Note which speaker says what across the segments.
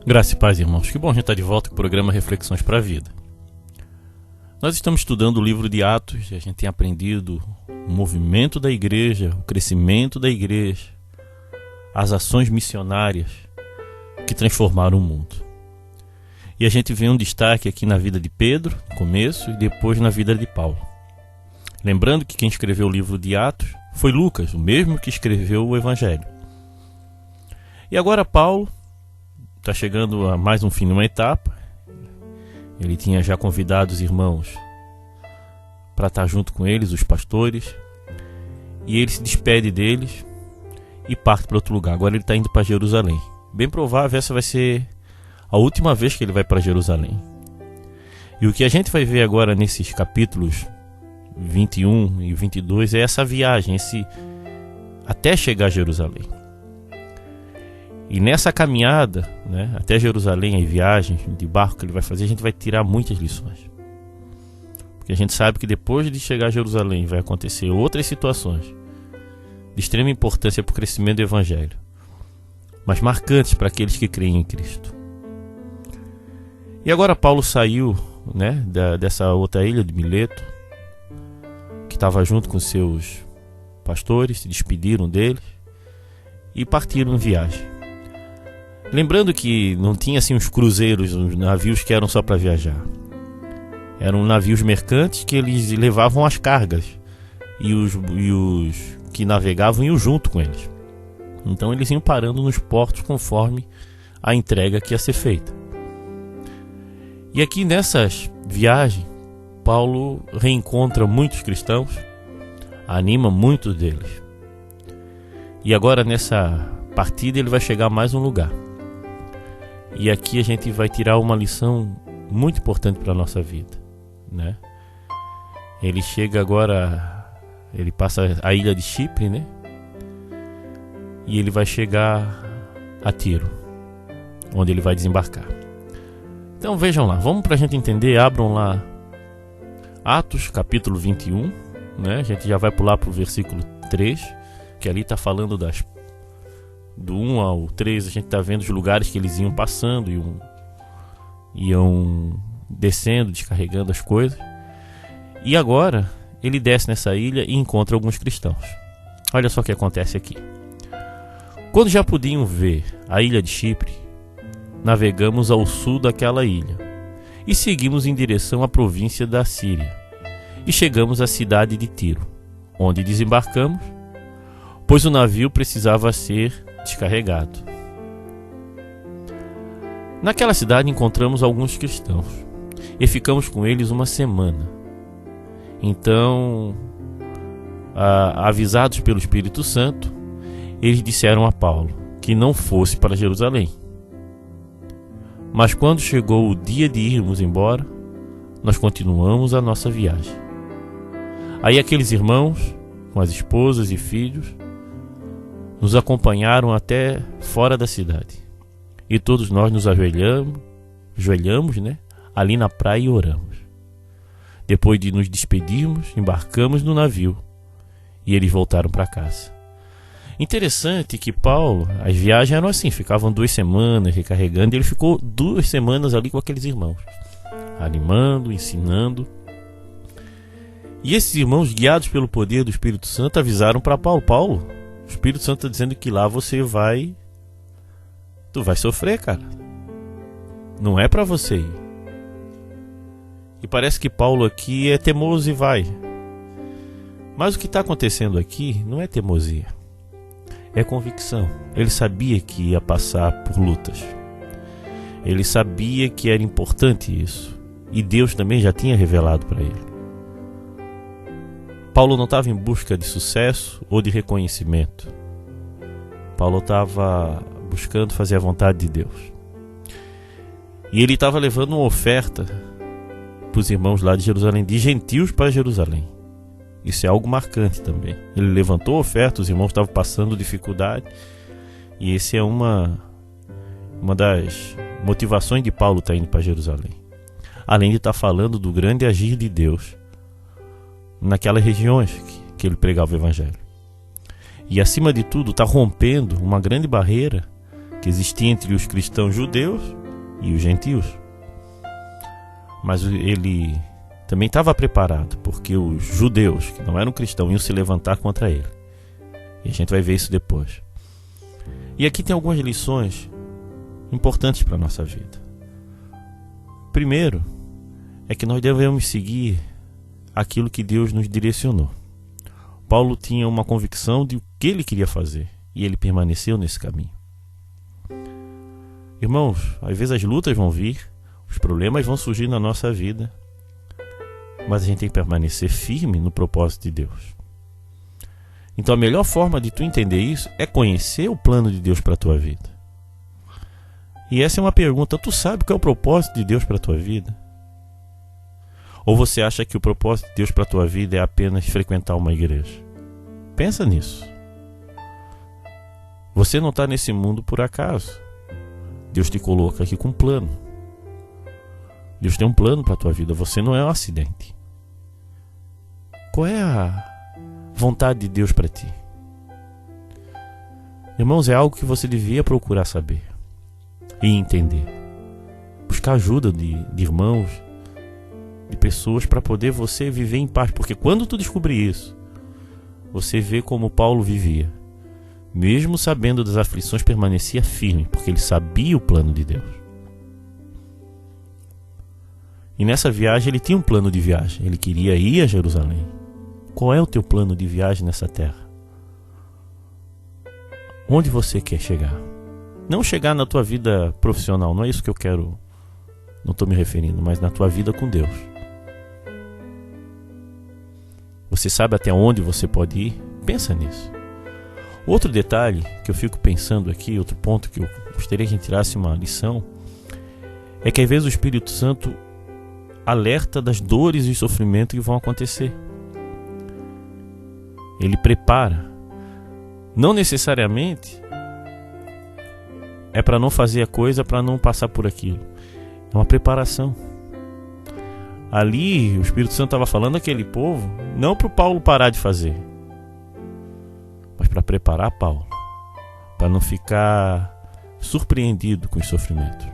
Speaker 1: Graça e paz, irmãos. Que bom a gente estar de volta com o programa Reflexões para a Vida. Nós estamos estudando o livro de Atos e a gente tem aprendido o movimento da igreja, o crescimento da igreja, as ações missionárias que transformaram o mundo. E a gente vê um destaque aqui na vida de Pedro, no começo, e depois na vida de Paulo. Lembrando que quem escreveu o livro de Atos foi Lucas, o mesmo que escreveu o Evangelho. E agora Paulo está chegando a mais um fim de uma etapa. Ele tinha já convidado os irmãos para estar junto com eles, os pastores, e ele se despede deles e parte para outro lugar. Agora ele está indo para Jerusalém. Bem provável essa vai ser a última vez que ele vai para Jerusalém. E o que a gente vai ver agora nesses capítulos 21 e 22 é essa viagem, até chegar a Jerusalém. E nessa caminhada, até Jerusalém, a viagem de barco que ele vai fazer, a gente vai tirar muitas lições. Porque a gente sabe que depois de chegar a Jerusalém vai acontecer outras situações de extrema importância para o crescimento do Evangelho, mas marcantes para aqueles que creem em Cristo. E agora Paulo saiu dessa outra ilha de Mileto, que estava junto com seus pastores, se despediram deles e partiram em viagem. Lembrando que não tinha assim uns cruzeiros, uns navios que eram só para viajar. Eram navios mercantes que eles levavam as cargas e os que navegavam iam junto com eles. Então eles iam parando nos portos conforme a entrega que ia ser feita. E aqui nessas viagens, Paulo reencontra muitos cristãos, anima muitos deles. E agora nessa partida ele vai chegar a mais um lugar. E aqui a gente vai tirar uma lição muito importante para a nossa vida, Ele chega agora, ele passa a ilha de Chipre, E ele vai chegar a Tiro, onde ele vai desembarcar. Então vejam lá, vamos para a gente entender, abram lá Atos capítulo 21, A gente já vai pular para o versículo 3, que ali está falando do 1 ao 3, a gente está vendo os lugares que eles iam passando, iam descendo, descarregando as coisas. E agora ele desce nessa ilha e encontra alguns cristãos. Olha só o que acontece aqui. Quando já podiam ver a ilha de Chipre, navegamos ao sul daquela ilha e seguimos em direção à província da Síria e chegamos à cidade de Tiro, onde desembarcamos, pois o navio precisava ser descarregado. Naquela cidade encontramos alguns cristãos e ficamos com eles uma semana. Então, avisados pelo Espírito Santo, eles disseram a Paulo que não fosse para Jerusalém. Mas quando chegou o dia de irmos embora, nós continuamos a nossa viagem. Aí aqueles irmãos, com as esposas e filhos, nos acompanharam até fora da cidade. E todos nós nos ajoelhamos, ali na praia e oramos. Depois de nos despedirmos, embarcamos no navio e eles voltaram para casa. Interessante que Paulo, as viagens eram assim, ficavam 2 semanas recarregando, e ele ficou 2 semanas ali com aqueles irmãos, animando, ensinando. E esses irmãos, guiados pelo poder do Espírito Santo, avisaram para Paulo: Paulo, o Espírito Santo está dizendo que lá tu vai sofrer, cara. Não é para você ir. E parece que Paulo aqui é teimoso e vai. Mas o que está acontecendo aqui não é teimosia, é convicção. Ele sabia que ia passar por lutas. Ele sabia que era importante isso. E Deus também já tinha revelado para ele. Paulo não estava em busca de sucesso ou de reconhecimento. Paulo estava buscando fazer a vontade de Deus. E ele estava levando uma oferta para os irmãos lá de Jerusalém, de gentios para Jerusalém. Isso é algo marcante também. Ele levantou a oferta, os irmãos estavam passando dificuldade. E esse é uma das motivações de Paulo estar indo para Jerusalém. Além de estar falando do grande agir de Deus naquelas regiões que ele pregava o Evangelho. E acima de tudo está rompendo uma grande barreira que existia entre os cristãos judeus e os gentios. Mas ele também estava preparado, porque os judeus, que não eram cristãos, iam se levantar contra ele. E a gente vai ver isso depois. E aqui tem algumas lições importantes para a nossa vida. Primeiro, é que nós devemos seguir aquilo que Deus nos direcionou. Paulo tinha uma convicção de o que ele queria fazer, e ele permaneceu nesse caminho. Irmãos, às vezes as lutas vão vir, os problemas vão surgir na nossa vida, mas a gente tem que permanecer firme no propósito de Deus. Então a melhor forma de tu entender isso é conhecer o plano de Deus para a tua vida. E essa é uma pergunta: tu sabe qual é o propósito de Deus para a tua vida? Ou você acha que o propósito de Deus para a tua vida é apenas frequentar uma igreja? Pensa nisso. Você não está nesse mundo por acaso. Deus te coloca aqui com um plano. Deus tem um plano para a tua vida. Você não é um acidente. Qual é a vontade de Deus para ti? Irmãos, é algo que você devia procurar saber e entender. Buscar ajuda de irmãos, de pessoas, para poder você viver em paz. Porque quando tu descobrir isso, você vê como Paulo vivia. Mesmo sabendo das aflições, permanecia firme, porque ele sabia o plano de Deus. E nessa viagem ele tinha um plano de viagem. Ele queria ir a Jerusalém. Qual é o teu plano de viagem nessa terra? Onde você quer chegar? Não chegar na tua vida profissional, não é isso que eu quero. Não estou me referindo, mas na tua vida com Deus. Você sabe até onde você pode ir? Pensa nisso. Outro detalhe que eu fico pensando aqui, outro ponto que eu gostaria que a gente tirasse uma lição, é que às vezes o Espírito Santo alerta das dores e sofrimentos que vão acontecer. Ele prepara. Não necessariamente é para não fazer a coisa, para não passar por aquilo. É uma preparação. Ali o Espírito Santo estava falando àquele povo, não para o Paulo parar de fazer, mas para preparar Paulo, para não ficar surpreendido com os sofrimentos.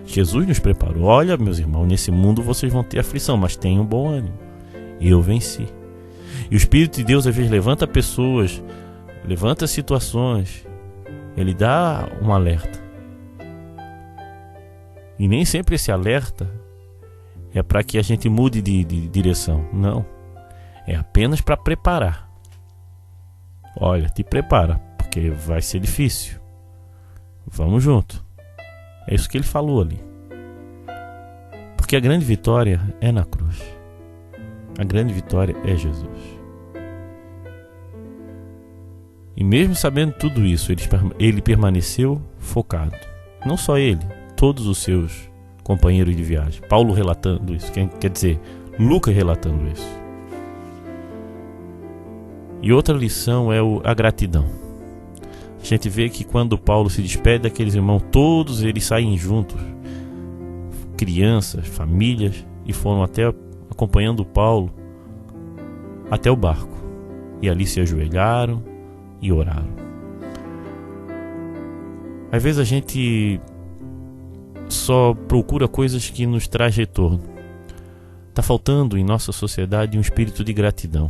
Speaker 1: Jesus nos preparou. Olha, meus irmãos, nesse mundo vocês vão ter aflição, mas tenham bom ânimo. Eu venci. E o Espírito de Deus às vezes levanta pessoas, levanta situações, ele dá um alerta. E nem sempre esse alerta é para que a gente mude de direção. Não. É apenas para preparar. Olha, te prepara, porque vai ser difícil. Vamos junto. É isso que ele falou ali. Porque a grande vitória é na cruz. A grande vitória é Jesus. E mesmo sabendo tudo isso, ele permaneceu focado. Não só ele, todos os seus companheiros de viagem. Paulo relatando isso, quer dizer, Lucas relatando isso. E outra lição é a gratidão. A gente vê que quando Paulo se despede daqueles irmãos, todos eles saem juntos. Crianças, famílias, e foram até acompanhando Paulo até o barco. E ali se ajoelharam e oraram. Às vezes a gente só procura coisas que nos traz retorno. Está faltando em nossa sociedade um espírito de gratidão,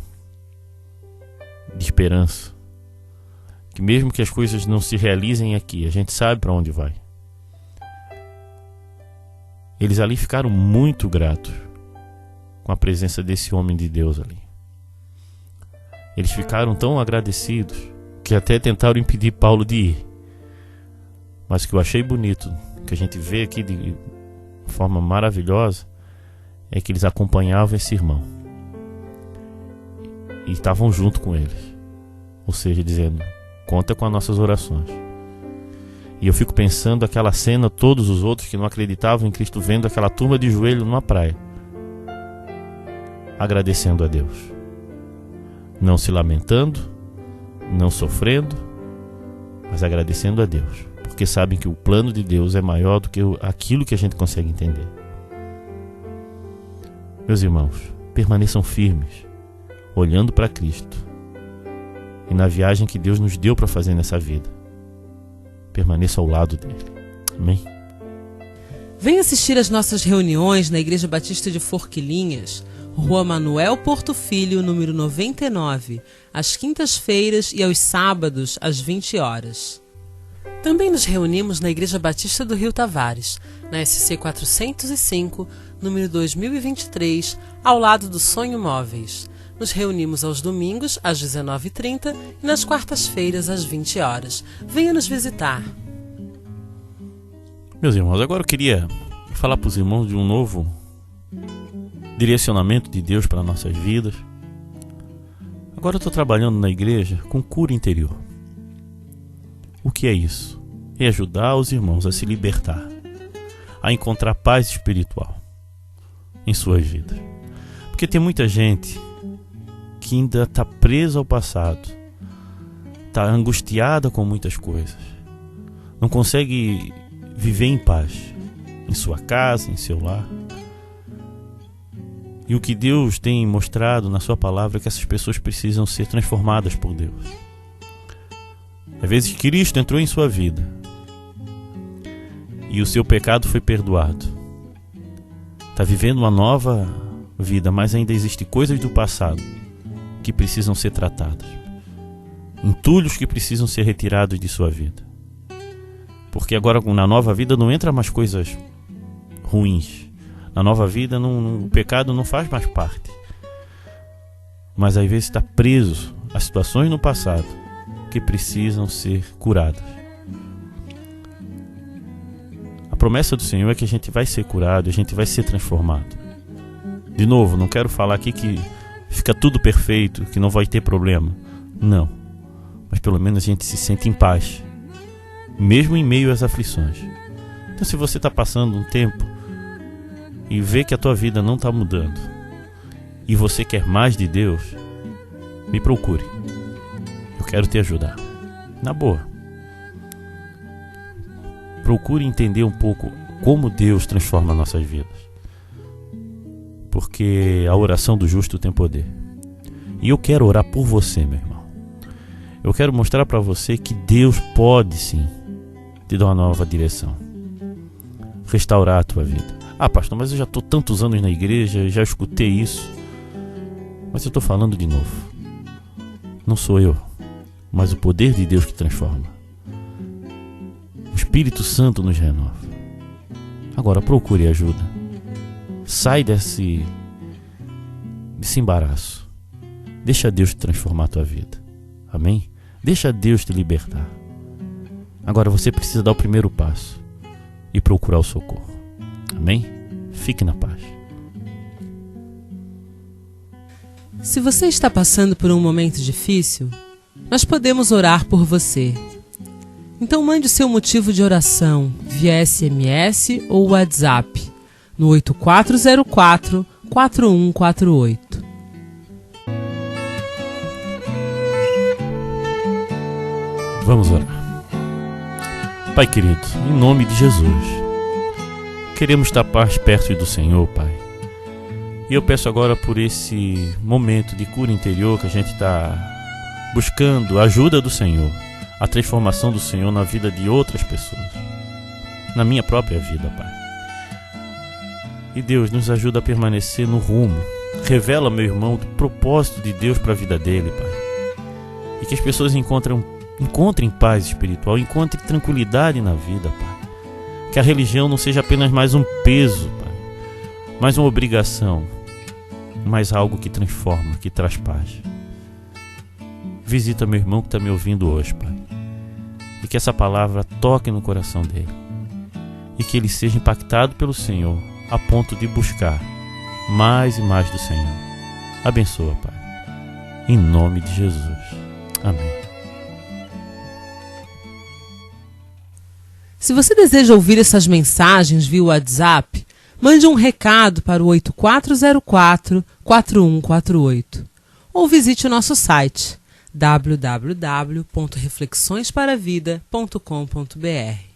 Speaker 1: de esperança, que mesmo que as coisas não se realizem aqui, a gente sabe para onde vai. Eles ali ficaram muito gratos com a presença desse homem de Deus ali. Eles ficaram tão agradecidos que até tentaram impedir Paulo de ir. Mas o que eu achei bonito, que a gente vê aqui de forma maravilhosa, é que eles acompanhavam esse irmão e estavam junto com eles, ou seja, dizendo: conta com as nossas orações. E eu fico pensando aquela cena, todos os outros que não acreditavam em Cristo vendo aquela turma de joelho numa praia, agradecendo a Deus, não se lamentando, não sofrendo, mas agradecendo a Deus, porque sabem que o plano de Deus é maior do que aquilo que a gente consegue entender. Meus irmãos, permaneçam firmes, olhando para Cristo e na viagem que Deus nos deu para fazer nessa vida. Permaneça ao lado dele. Amém?
Speaker 2: Venha assistir às nossas reuniões na Igreja Batista de Forquilinhas, Rua Manuel Porto Filho, número 99, às quintas-feiras e aos sábados, às 20 horas. Também nos reunimos na Igreja Batista do Rio Tavares, na SC 405, número 2023, ao lado do Sonho Móveis. Nos reunimos aos domingos, às 19h30 e nas quartas-feiras, às 20 horas. Venha nos visitar.
Speaker 1: Meus irmãos, agora eu queria falar para os irmãos de um novo direcionamento de Deus para nossas vidas. Agora eu estou trabalhando na igreja com cura interior. O que é isso? É ajudar os irmãos a se libertar, a encontrar paz espiritual em suas vidas. Porque tem muita gente que ainda está presa ao passado, está angustiada com muitas coisas, não consegue viver em paz em sua casa, em seu lar. E o que Deus tem mostrado na sua palavra é que essas pessoas precisam ser transformadas por Deus. Às vezes Cristo entrou em sua vida e o seu pecado foi perdoado. Está vivendo uma nova vida, mas ainda existem coisas do passado que precisam ser tratadas, entulhos que precisam ser retirados de sua vida. Porque agora na nova vida não entra mais coisas ruins. Na nova vida o pecado não faz mais parte. Mas às vezes está preso a situações no passado que precisam ser curadas. A promessa do Senhor é que a gente vai ser curado, a gente vai ser transformado. De novo, não quero falar aqui que fica tudo perfeito, que não vai ter problema. Não. Mas pelo menos a gente se sente em paz, mesmo em meio às aflições. Então, se você está passando um tempo e vê que a tua vida não está mudando e você quer mais de Deus, me procure. Eu quero te ajudar. Na boa. Procure entender um pouco como Deus transforma nossas vidas. Porque a oração do justo tem poder. E eu quero orar por você, meu irmão. Eu quero mostrar para você que Deus pode sim te dar uma nova direção, restaurar a tua vida. Ah, pastor, mas eu já estou tantos anos na igreja, já escutei isso. Mas eu estou falando de novo. Não sou eu, mas o poder de Deus que transforma. O Espírito Santo nos renova. Agora procure ajuda. Sai desse embaraço. Deixa Deus te transformar a tua vida. Amém? Deixa Deus te libertar. Agora você precisa dar o primeiro passo e procurar o socorro. Amém? Fique na paz.
Speaker 2: Se você está passando por um momento difícil, nós podemos orar por você. Então mande o seu motivo de oração via SMS ou WhatsApp no 8404-4148.
Speaker 1: Vamos orar. Pai querido, em nome de Jesus, queremos estar perto do Senhor, Pai. E eu peço agora por esse momento de cura interior que a gente está buscando a ajuda do Senhor, a transformação do Senhor na vida de outras pessoas, na minha própria vida, Pai. E Deus nos ajuda a permanecer no rumo. Revela, meu irmão, o propósito de Deus para a vida dele, Pai. E que as pessoas encontrem paz espiritual, encontrem tranquilidade na vida, Pai. Que a religião não seja apenas mais um peso, Pai, mais uma obrigação, mas algo que transforma, que traz paz. Visita meu irmão que está me ouvindo hoje, Pai. E que essa palavra toque no coração dele. E que ele seja impactado pelo Senhor a ponto de buscar mais e mais do Senhor. Abençoa, Pai. Em nome de Jesus. Amém.
Speaker 2: Se você deseja ouvir essas mensagens via WhatsApp, mande um recado para o 8404-4148 ou visite o nosso site www.reflexõesparavida.com.br.